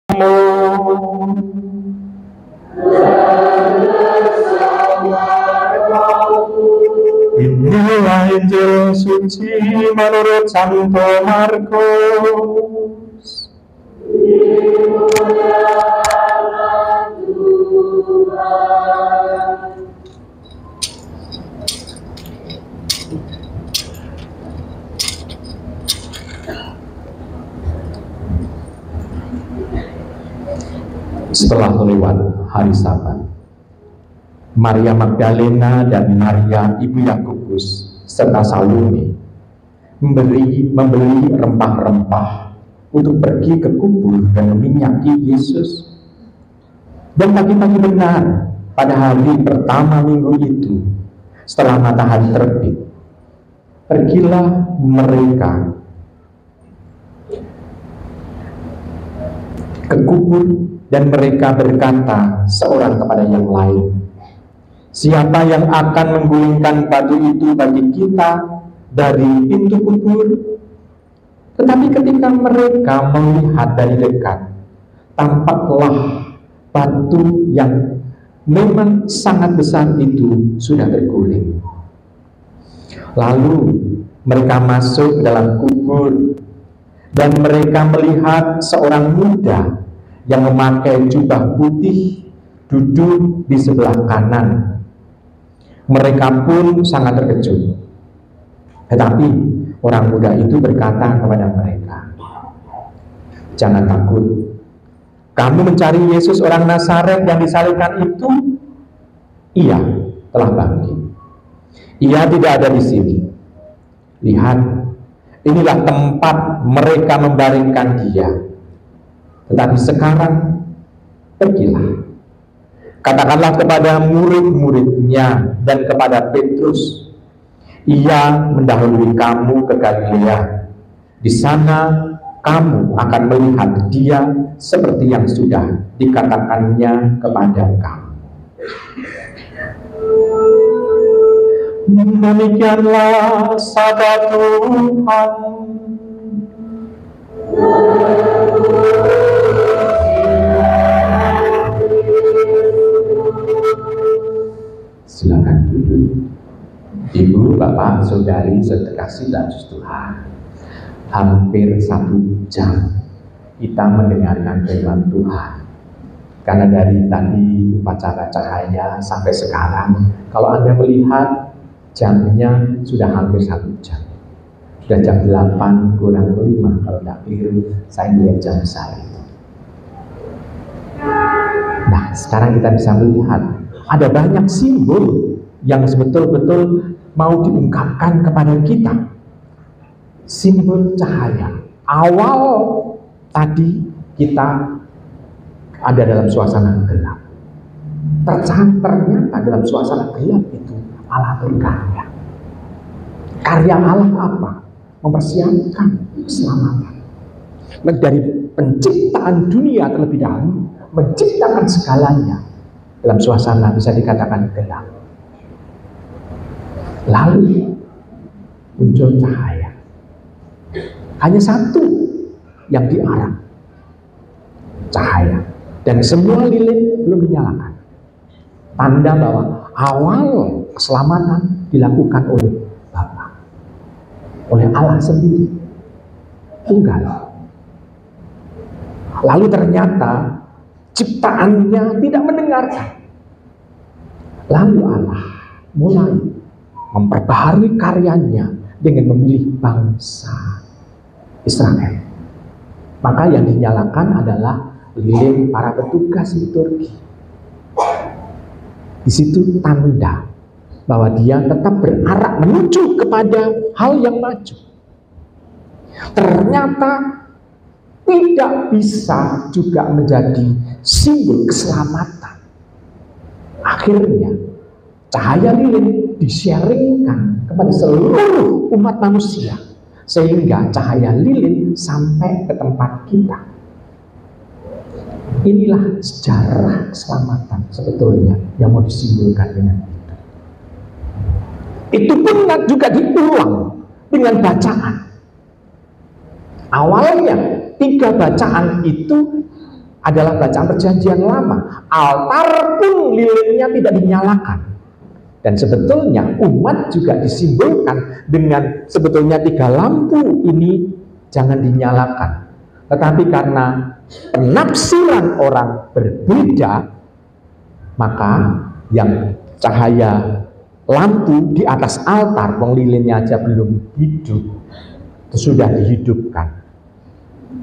Inilah Injil suci menurut Santo Markus. Setelah lewat hari Sabat, Maria Magdalena dan Maria ibu Yakobus serta Salome membeli rempah-rempah untuk pergi ke kubur dan meminyaki Yesus. Dan pagi-pagi benar pada hari pertama minggu itu, setelah matahari terbit, pergilah mereka ke kubur. Dan mereka berkata seorang kepada yang lain, "Siapa yang akan menggulingkan batu itu bagi kita dari pintu kubur?" Tetapi ketika mereka melihat dari dekat, tampaklah batu yang memang sangat besar itu sudah terguling. Lalu mereka masuk ke dalam kubur, dan mereka melihat seorang muda yang memakai jubah putih duduk di sebelah kanan. Mereka pun sangat terkejut. Tetapi orang muda itu berkata kepada mereka, "Jangan takut. Kamu mencari Yesus orang Nazaret yang disalibkan itu? Ia telah bangkit. Ia tidak ada di sini. Lihat, inilah tempat mereka membaringkan dia. Tetapi sekarang pergilah, katakanlah kepada murid-muridnya dan kepada Petrus, ia mendahului kamu ke Galilea. Di sana kamu akan melihat dia seperti yang sudah dikatakannya kepada kamu." Demikianlah sabda Tuhan. Silakan duduk. Ibu, bapak, saudari, sekasih dan Tuhan, hampir 1 jam kita mendengarkan firman Tuhan. Karena dari tadi upacara cahaya sampai sekarang, kalau Anda melihat jamnya sudah hampir 1 jam. Sudah jam 8 kurang 5 kalau tidak keliru, saya melihat jam saya itu. Nah, sekarang kita bisa melihat ada banyak simbol yang betul-betul mau diungkapkan kepada kita. Simbol cahaya. Awal tadi kita ada dalam suasana gelap. Ternyata dalam suasana gelap itu Allah berkarya. Karya Allah apa? Mempersiapkan keselamatan. Dari penciptaan dunia terlebih dahulu, menciptakan segalanya dalam suasana bisa dikatakan gelap. Lalu muncul cahaya. Hanya satu yang diarah, cahaya. Dan semua lilin belum dinyalakan. Tanda bahwa awal keselamatan dilakukan oleh Bapa, oleh Allah sendiri, tunggal. Lalu ternyata ciptaannya tidak mendengarkan. Lalu Allah mulai memperbaharui karyanya dengan memilih bangsa Israel. Maka yang dinyalakan adalah lilin para petugas liturgi. Di situ tanda bahwa dia tetap berarak menuju kepada hal yang maju. Ternyata tidak bisa juga menjadi simbol keselamatan. Akhirnya cahaya lilin disiaringkan kepada seluruh umat manusia, sehingga cahaya lilin sampai ke tempat kita. Inilah sejarah keselamatan sebetulnya yang mau disimbolkan dengan itu. Itu pun juga diulang dengan bacaan. Awalnya 3 bacaan itu adalah bacaan perjanjian lama. Altar pun lilinnya tidak dinyalakan. Dan sebetulnya umat juga disimbolkan dengan sebetulnya 3 lampu ini jangan dinyalakan. Tetapi karena penafsiran orang berbeda, maka yang cahaya lampu di atas altar, lilinnya aja belum hidup, itu sudah dihidupkan.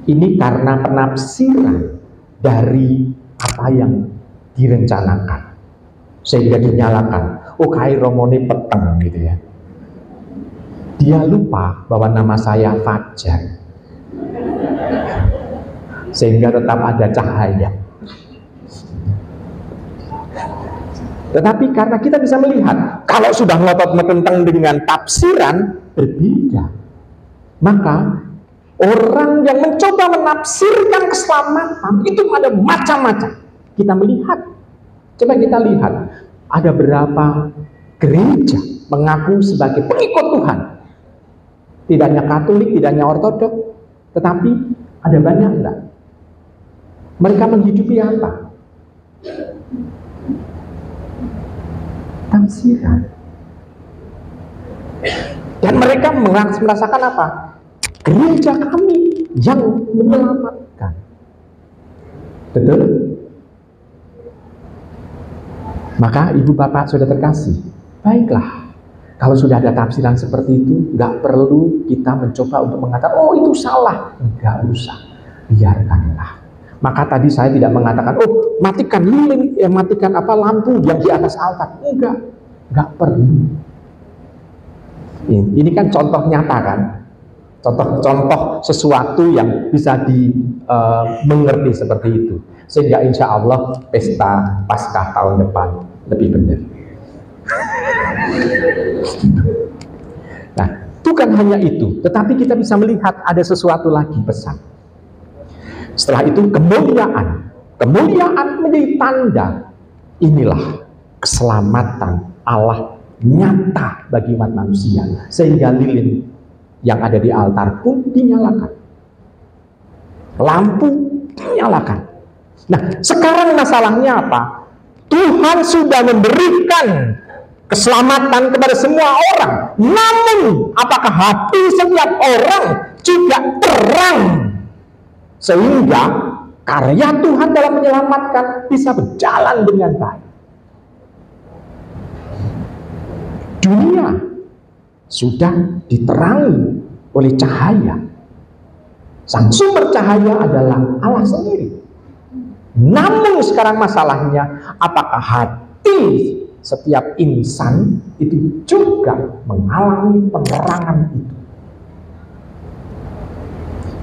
Ini karena penafsiran dari apa yang direncanakan, sehingga dinyalakan. Oh, kai romone peteng gitu ya. Dia lupa bahwa nama saya Fajar, sehingga tetap ada cahaya. Tetapi karena kita bisa melihat, kalau sudah ngotot tentang dengan tafsiran berbeda, maka orang yang mencoba menafsirkan keselamatan itu ada macam-macam. Kita melihat, coba kita lihat, ada berapa gereja mengaku sebagai pengikut Tuhan. Tidak hanya Katolik, tidak hanya Ortodok, tetapi ada banyak enggak? Mereka menghidupi apa? Tafsiran. Dan mereka merasakan apa? Gereja kami yang menyelamatkan. Betul? Maka ibu bapak sudah terkasih, baiklah, kalau sudah ada tafsiran seperti itu, nggak perlu kita mencoba untuk mengatakan, oh itu salah. Nggak usah, biarkanlah. Maka tadi saya tidak mengatakan, oh matikan lilin, matikan lampu yang di atas altar. Nggak perlu. Ini kan contoh nyata kan, contoh sesuatu yang bisa dimengerti seperti itu, sehingga insya Allah pesta Paskah tahun depan lebih benar. Nah, bukan hanya itu, tetapi kita bisa melihat ada sesuatu lagi pesan. Setelah itu kemuliaan menjadi tanda, inilah keselamatan Allah nyata bagi umat manusia, sehingga lilin yang ada di altar pun dinyalakan, lampu dinyalakan. Nah, sekarang masalahnya apa? Tuhan sudah memberikan keselamatan kepada semua orang, namun apakah hati setiap orang juga terang sehingga karya Tuhan dalam menyelamatkan bisa berjalan dengan baik? Dunia sudah diterangi oleh cahaya. Sang sumber cahaya adalah Allah sendiri. Namun sekarang masalahnya, apakah hati setiap insan itu juga mengalami penerangan itu?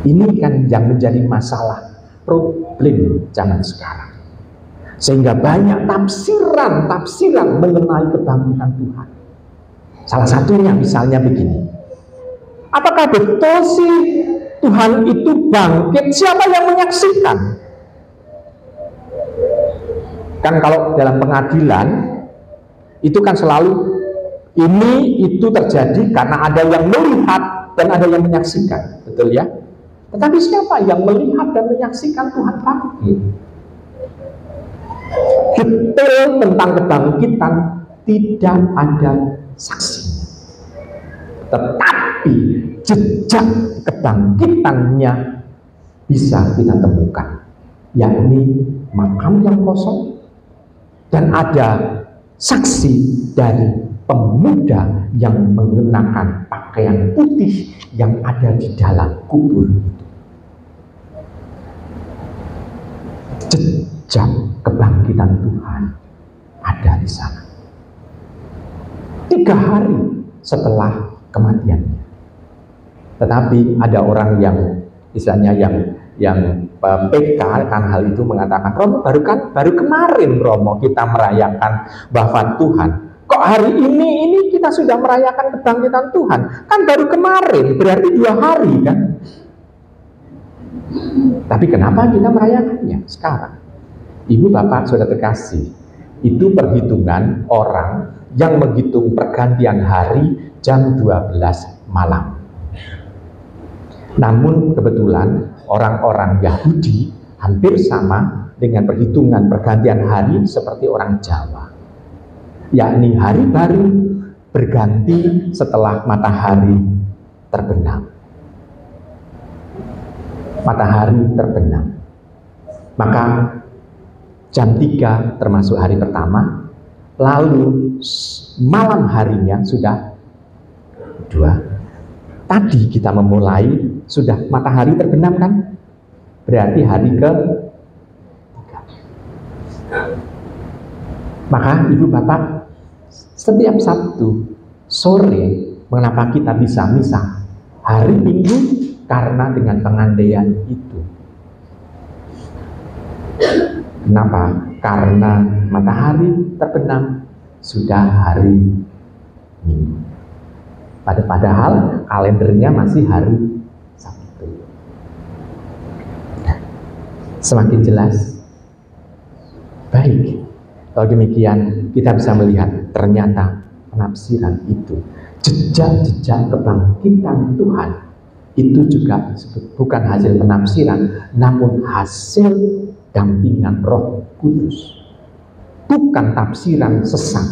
Ini kan yang menjadi masalah, problem zaman sekarang. Sehingga banyak tafsiran mengenai kebangkitan Tuhan. Salah satunya misalnya begini, apakah betul sih Tuhan itu bangkit? Siapa yang menyaksikan? Kan kalau dalam pengadilan itu kan selalu itu terjadi karena ada yang melihat dan ada yang menyaksikan, betul ya? Tetapi siapa yang melihat dan menyaksikan Tuhan bangkit? Detail tentang kebangkitan tidak ada saksi, tetapi jejak kebangkitannya bisa kita temukan, yakni makam yang kosong, dan ada saksi dari pemuda yang mengenakan pakaian putih yang ada di dalam kubur itu. Jejak kebangkitan Tuhan ada di sana 3 hari setelah kematiannya. Tetapi ada orang yang misalnya yang PK kan hal itu mengatakan, Romo baru kemarin Romo kita merayakan wafat Tuhan. Kok hari ini kita sudah merayakan kebangkitan Tuhan? Kan baru kemarin, berarti 2 hari kan? Tapi kenapa kita merayakannya sekarang? Ibu bapak sudah terkasih, itu perhitungan orang yang menghitung pergantian hari jam 12 malam. Namun kebetulan orang-orang Yahudi hampir sama dengan perhitungan pergantian hari seperti orang Jawa, yakni hari baru berganti setelah matahari terbenam. Matahari terbenam, maka jam 3 termasuk hari pertama, lalu malam harinya sudah 2. Tadi kita memulai sudah matahari terbenam kan, berarti hari ke-3. Maka Ibu Bapak, setiap Sabtu sore, mengapa kita bisa misa hari Minggu? Karena dengan pengandaian itu. Kenapa? Karena matahari terbenam sudah hari Minggu. Padahal kalendernya masih hari Sabtu. Semakin jelas? Baik. Kalau demikian kita bisa melihat ternyata penafsiran itu, jejak-jejak kebangkitan Tuhan, itu juga bukan hasil penafsiran, namun hasil dampingan Roh Kudus. Bukan tafsiran sesat,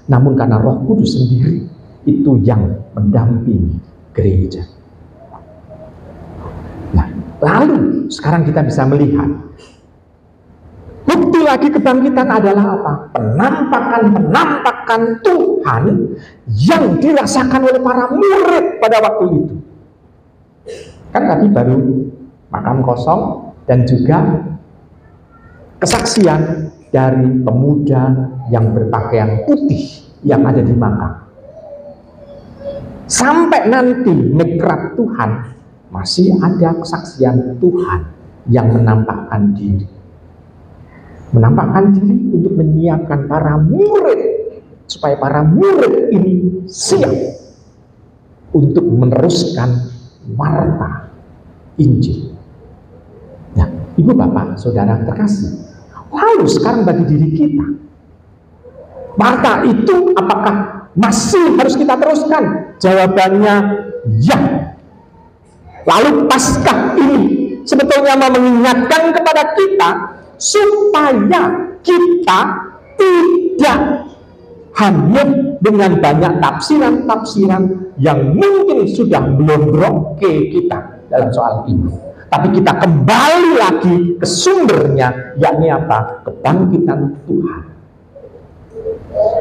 namun karena Roh Kudus sendiri itu yang mendampingi gereja. Nah, lalu sekarang kita bisa melihat bukti lagi kebangkitan adalah apa? Penampakan Tuhan yang dirasakan oleh para murid pada waktu itu. Kan tadi baru makam kosong dan juga kesaksian dari pemuda yang berpakaian putih yang ada di makam. Sampai nanti nekrat Tuhan, masih ada kesaksian Tuhan yang menampakkan diri. Menampakkan diri untuk menyiapkan para murid, supaya para murid ini siap untuk meneruskan warta Injil. Nah, Ibu Bapak, Saudara terkasih, lalu sekarang bagi diri kita, warta itu apakah masih harus kita teruskan? Jawabannya ya. Lalu Paskah ini sebetulnya mau mengingatkan kepada kita supaya kita tidak hanya dengan banyak tafsiran-tafsiran yang mungkin sudah melondroke kita dalam soal ini, tapi kita kembali lagi ke sumbernya, yakni apa? Kebangkitan Tuhan.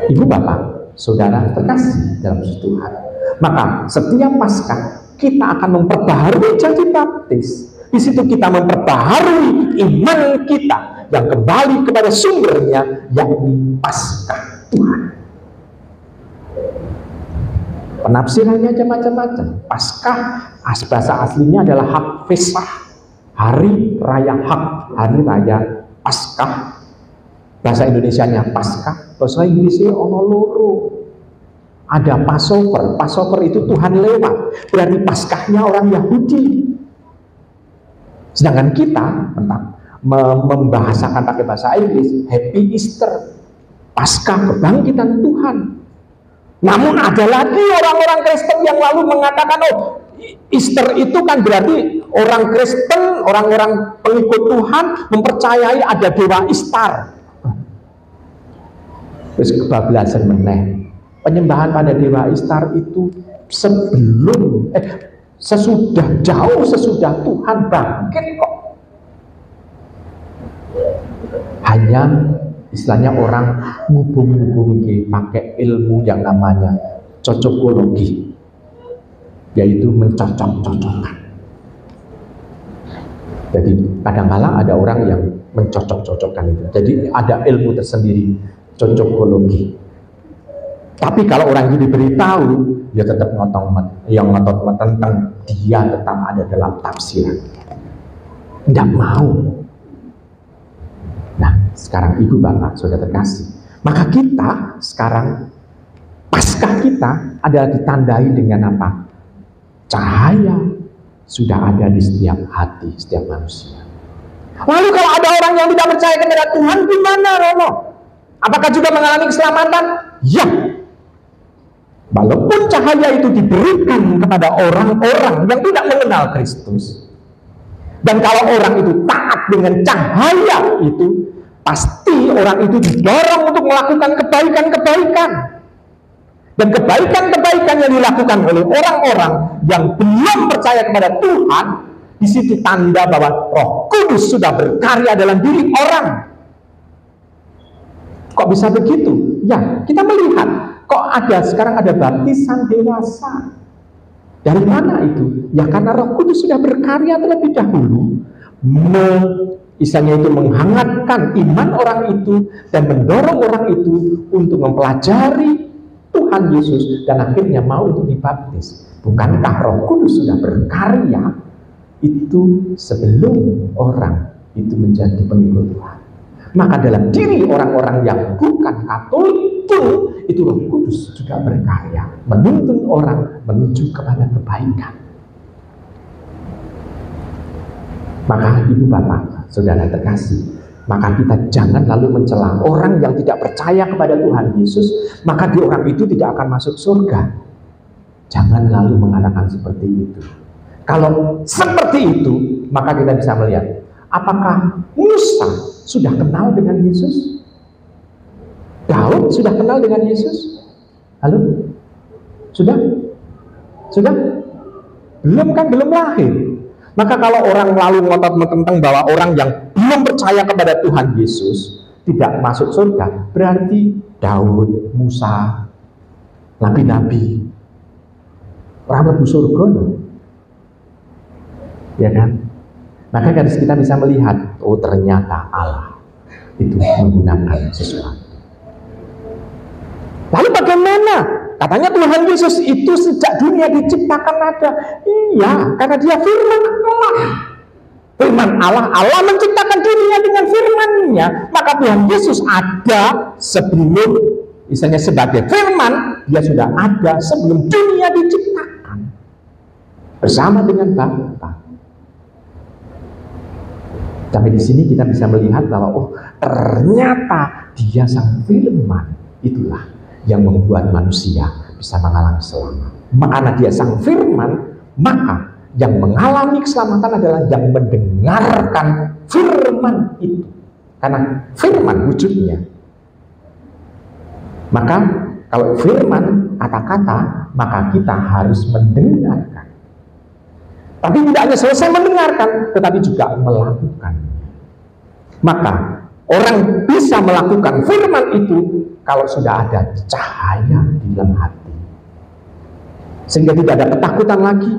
Ibu Bapak, Saudara terkasih dalam Tuhan, maka setiap Paskah kita akan memperbaharui janji baptis. Di situ kita memperbaharui iman kita yang kembali kepada sumbernya, yakni Paskah Tuhan. Penafsirannya aja macam-macam. Paskah bahasa aslinya adalah hak Pesah, hari raya hak, hari raya Paskah. Bahasa Indonesianya Paskah, bahasa Inggrisnya ono loro. Ada Passover. Passover itu Tuhan lewat, berarti Paskahnya orang Yahudi. Sedangkan kita membahasakan pakai bahasa Inggris, Happy Easter, Paskah kebangkitan Tuhan. Namun ada lagi orang-orang Kristen yang lalu mengatakan, oh, Easter itu kan berarti orang Kristen, orang-orang pengikut Tuhan mempercayai ada Dewa Ishtar. Terus kebablasan meneh. Penyembahan pada Dewa Ishtar itu jauh sesudah Tuhan bangkit kok. Hanya istilahnya orang ngubung-ngubung pakai ilmu yang namanya cocokologi, yaitu mencocok-cocokkan. Jadi kadang-kadang ada orang yang mencocok-cocokkan itu. Jadi ada ilmu tersendiri, cocokologi. Tapi kalau orang ini diberitahu, dia tetap ngotot tentang dia tetap ada dalam tafsiran. Tidak mau. Nah, sekarang Ibu Bapak Saudara terkasih, maka kita sekarang Paskah kita adalah ditandai dengan apa? Cahaya sudah ada di setiap hati, setiap manusia. Lalu kalau ada orang yang tidak percaya kepada Tuhan, gimana Romo? Apakah juga mengalami keselamatan? Ya. Walaupun cahaya itu diberikan kepada orang-orang yang tidak mengenal Kristus, Dan kalau orang itu taat dengan cahaya itu, pasti orang itu didorong untuk melakukan kebaikan-kebaikan. Dan kebaikan-kebaikan yang dilakukan oleh orang-orang yang belum percaya kepada Tuhan, di situ tanda bahwa Roh Kudus sudah berkarya dalam diri orang. Kok bisa begitu? Ya, kita melihat kok sekarang ada baptisan dewasa. Dari mana itu? Ya karena Roh Kudus sudah berkarya terlebih dahulu, itu menghangatkan iman orang itu dan mendorong orang itu untuk mempelajari Tuhan Yesus dan akhirnya mau untuk dibaptis. Bukankah Roh Kudus sudah berkarya itu sebelum orang itu menjadi pengikut Tuhan? Maka dalam diri orang-orang yang bukan Katolik pun itu Roh Kudus juga berkarya, menuntun orang menuju kepada kebaikan. Maka ibu bapak, saudara terkasih, maka kita jangan lalu mencela orang yang tidak percaya kepada Tuhan Yesus, maka di orang itu tidak akan masuk surga. Jangan lalu mengatakan seperti itu. Kalau seperti itu, maka kita bisa melihat, apakah Musa sudah kenal dengan Yesus? Daud sudah kenal dengan Yesus? Halo? Sudah? Sudah? Belum kan? Belum lahir. Maka kalau orang lalu ngotot tentang bahwa orang yang belum percaya kepada Tuhan Yesus tidak masuk surga, berarti Daud, Musa, nabi-nabi orang mlebu surga loh. Ya kan? Maka kita bisa melihat, oh ternyata Allah itu menggunakan sesuatu. Lalu bagaimana? Katanya Tuhan Yesus itu sejak dunia diciptakan ada. Iya, karena dia firman Allah. Firman Allah, Allah menciptakan dunia dengan firman-Nya. Maka Tuhan Yesus ada sebelum, misalnya sebagai firman, dia sudah ada sebelum dunia diciptakan. Bersama dengan Bapa. Sampai di sini kita bisa melihat bahwa oh ternyata dia sang firman. Itulah yang membuat manusia bisa mengalami selamat. Karena dia sang firman, maka yang mengalami keselamatan adalah yang mendengarkan firman itu. Karena firman wujudnya. Maka kalau firman kata-kata, maka kita harus mendengarkan. Tapi tidak hanya selesai mendengarkan, tetapi juga melakukan. Maka orang bisa melakukan firman itu kalau sudah ada cahaya di dalam hati, sehingga tidak ada ketakutan lagi.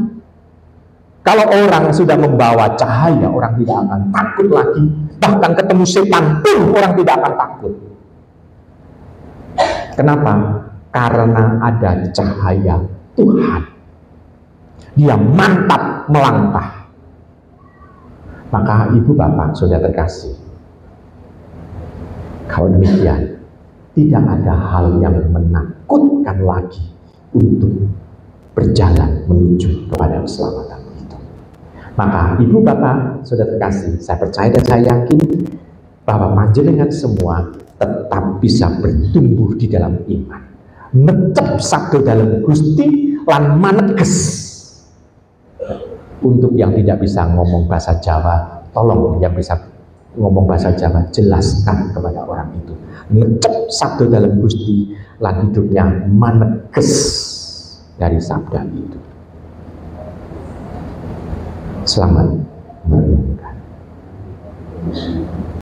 Kalau orang sudah membawa cahaya, orang tidak akan takut lagi. Bahkan ketemu setan pun orang tidak akan takut. Kenapa? Karena ada cahaya Tuhan. Dia mantap melangkah. Maka ibu bapak saudara terkasih, kalau demikian, tidak ada hal yang menakutkan lagi untuk berjalan menuju kepada keselamatan itu. Maka ibu bapak saudara terkasih, saya percaya dan saya yakin bahwa panjenengan semua tetap bisa bertumbuh di dalam iman, necep sabdo dalam Gusti lan maneges. Untuk yang tidak bisa ngomong bahasa Jawa, tolong yang bisa ngomong bahasa Jawa jelaskan kepada orang itu. Ngecep sabdo dalam Gusti lan hidupnya maneges dari sabda itu. Selamat merenungkan.